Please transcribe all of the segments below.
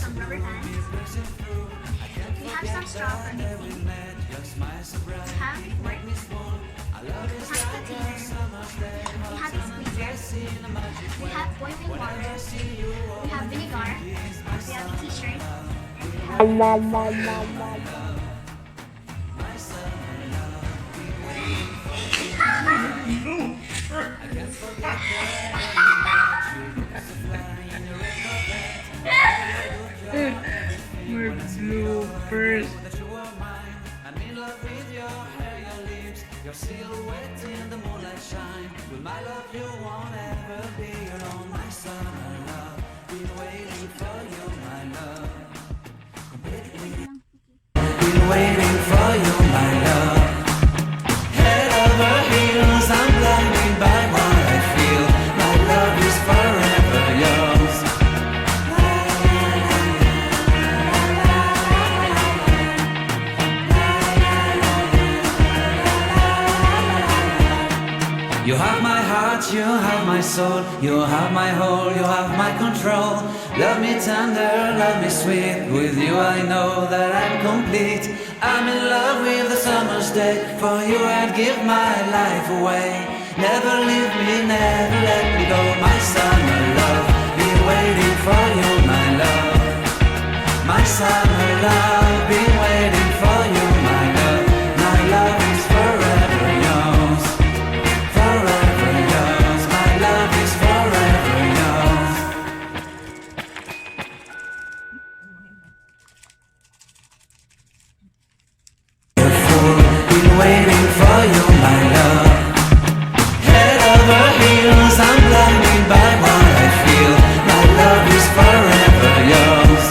some rubber bands. We have some straw for mixing. We have fork. We have containers. We have a squeezer. We have boiling water. We have vinegar. We have a t-shirt. And We're bloopers. I'm in love with your hair, your lips, your silhouette in the moonlight shine. With my love you won't ever be alone, my summer love. Been waiting for you, my love. Been waiting for you, my love. Head over heels, I'm blinded by what I feel. My love is forever yours. You have my heart, you have my soul, you have my whole, you have my control. Love me tender, love me sweet, with you I know that I'm complete. I'm in love with the summer's day, for you I'd give my life away. Never leave me, never let me go, my summer love. Been waiting for you, my love. My summer love, been waiting for you, my love. My love is forever yours. Forever yours, my love is forever yours. Beautiful, been waiting for you, my love. Head over heels, I'm blinded by what I feel. My love is forever yours.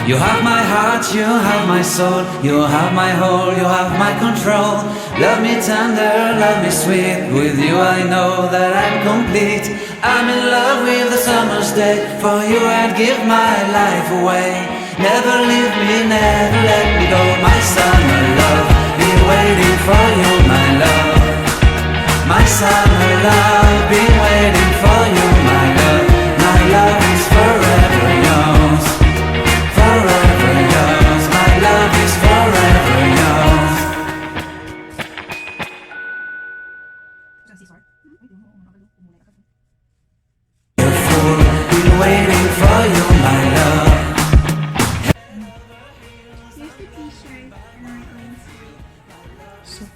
You have my heart, you have my soul, you have my whole, you have my control. Love me tender, love me sweet, with you I know that I'm complete. I'm in love with the summer's day, for you I'd give my life away. Never leave me, never let me go, my summer love. Been waiting for you, my love. My summer love, been waiting for you, my love. My love is forever yours. Forever yours, my love is forever yours. Beautiful, been waiting for you, my love. here's the t-shirt and my own soap.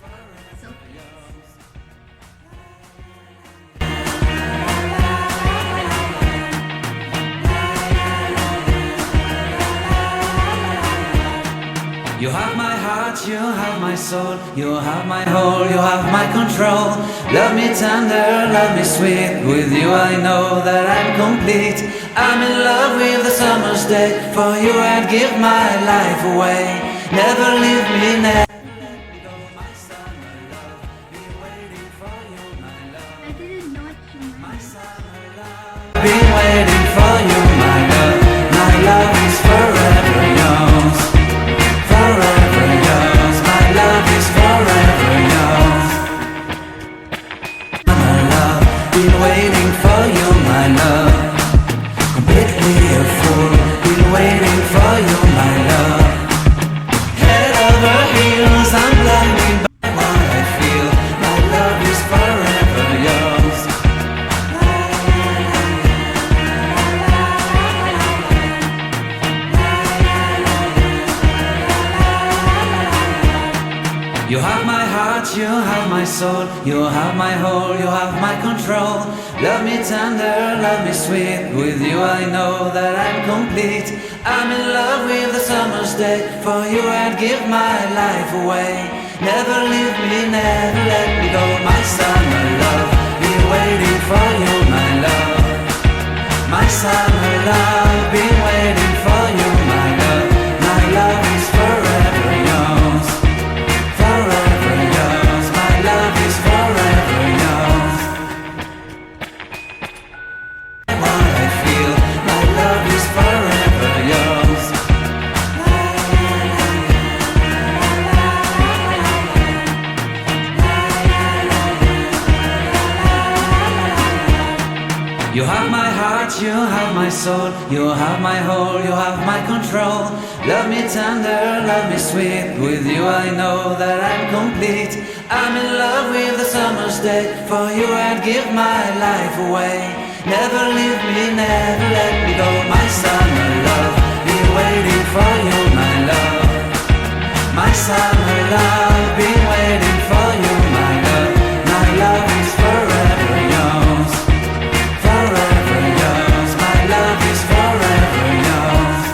You have my heart, you have my soul, you have my whole, you have my control. Love me tender, love me sweet, with you I know that I'm complete. I'm in love with the summer's day, for you I'd give my life away. Never leave me, never let me go, my summer love. Been waiting for you, my love. I didn't know what you My meant. summer love. Been waiting for you, my love. My love is forever yours. Forever yours, my love is forever yours. My love, been waiting for you, my love. Completely a fool, been waiting for you, my love. Head over heels, I'm blinded by what I feel. My love is forever yours. You have my heart, you have my soul, you have my whole, you have my control. Love me tender, love me sweet, with you I know that I'm complete. I'm in love with the summer's day, for you I'd give my life away. Never leave me, never let me go, my summer love. Been waiting for you, my love. My summer love, been waiting for you, my love. My love is forever yours. Forever yours, my love is forever yours. What I feel, my love is forever yours. You have my heart, you have my soul, you have my whole, you have my control. Love me tender, love me sweet, with you I know that I'm complete. I'm in love with the summer's day, for you I'd give my life away. Never leave me, never let me go, my summer love, be waiting for you, my love. My summer love, be waiting for you, my love. My love is forever yours. Forever yours, my love is forever yours.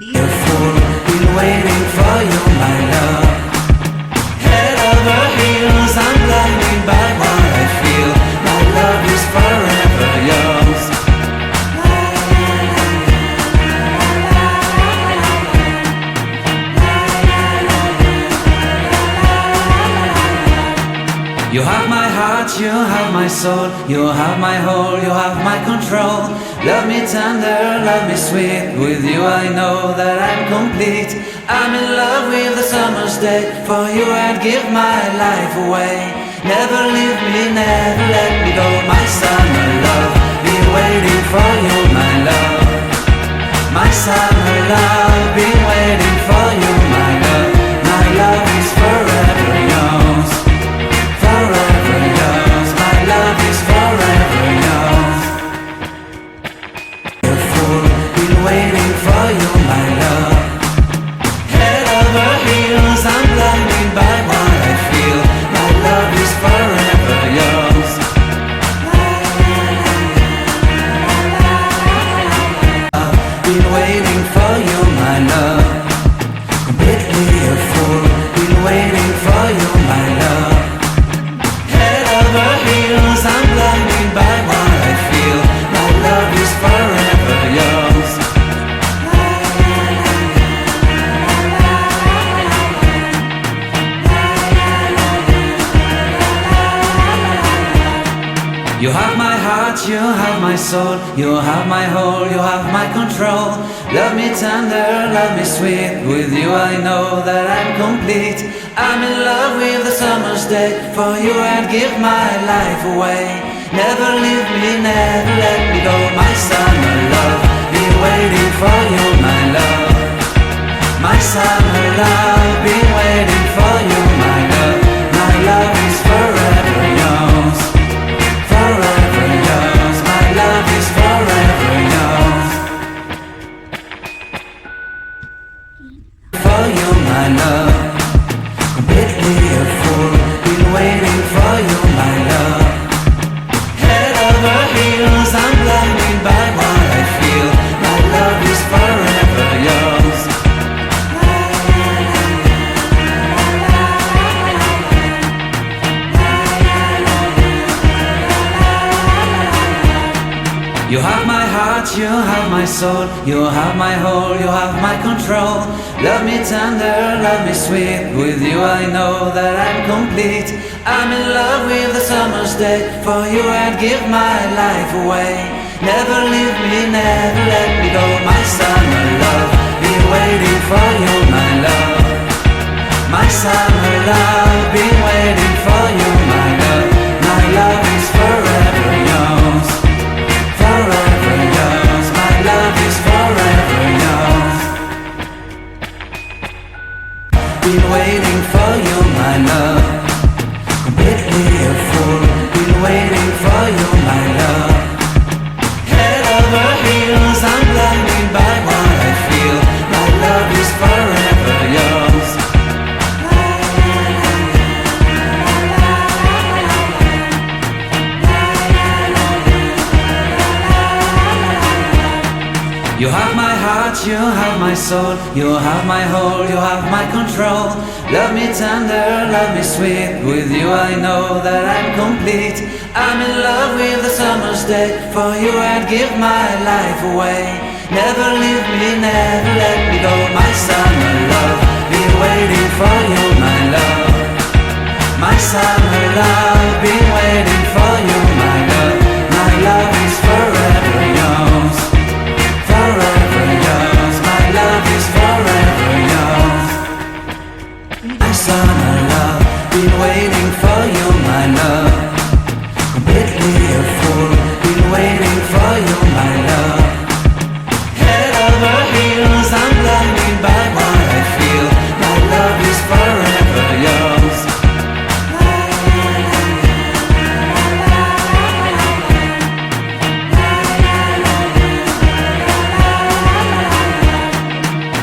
You're full, been waiting for you, my love. Head over heels, I'm blinded by what I feel. My love is forever yours. You have my heart, you have my soul, you have my whole, you have my control. Love me tender, love me sweet, with you I know that I'm complete. I'm in love with the summer's day, for you I'd give my life away. Never leave me, never let me go, my summer love, be waiting for you, my love. My summer love, be waiting for you, my love. My love is forever yours. Forever yours, my love is forever yours. You're full, been waiting for you, my love. Head over heels, I'm blinded by what I feel. My love is forever yours. Been waiting for you, my love. Completely a fool, been waiting for you, my love. Heels, I'm blinded by what I feel. My love is forever yours. You have my heart, you have my soul, you have my whole, you have my control. Love me tender, love me sweet, with you I know that I'm complete. I'm in love with the summer's day, for you I'd give my life away. Never leave me, never let me go, my summer love, be waiting for you, my love. My summer love, be waiting for you, my love. My love is forever yours. Forever yours, my love is forever yours. For you, my love, completely a fool, been waiting for you, my love. Head over heels, I'm blinded by what I feel. My love is forever yours. You have my heart, you have my soul, you have my whole, you have my control. Love me tender, love me sweet, with you I know that I'm complete. I'm in love with the summer's day, for you I'd give my life away. Never leave me, never let me go, my summer love, be waiting for you, my love. My summer love, be waiting for you, my love. My love is forever yours. Forever yours, my love is forever yours. Been waiting for you, my love. Completely a fool, been waiting for you, my love. Head over heels, I'm blinded by what I feel. My love is forever yours. You have my heart, you have my soul, you have my whole, you have my control. Love me tender, love me sweet, with you I know that I'm complete. I'm in love with the summer's day, for you I'd give my life away. Never leave me, never let me go, my summer love, be waiting for you, my love. My summer love, be waiting for you, my love. My love is forever yours. Forever yours, my love is forever yours. My summer love, been waiting for you, my love. Completely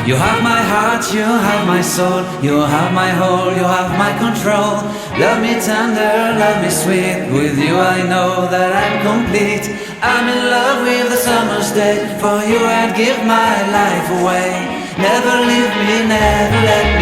You have my heart, you have my soul, you have my whole, you have my control. Love me tender, love me sweet, with you I know that I'm complete. I'm in love with the summer's day, for you I'd give my life away. Never leave me, never let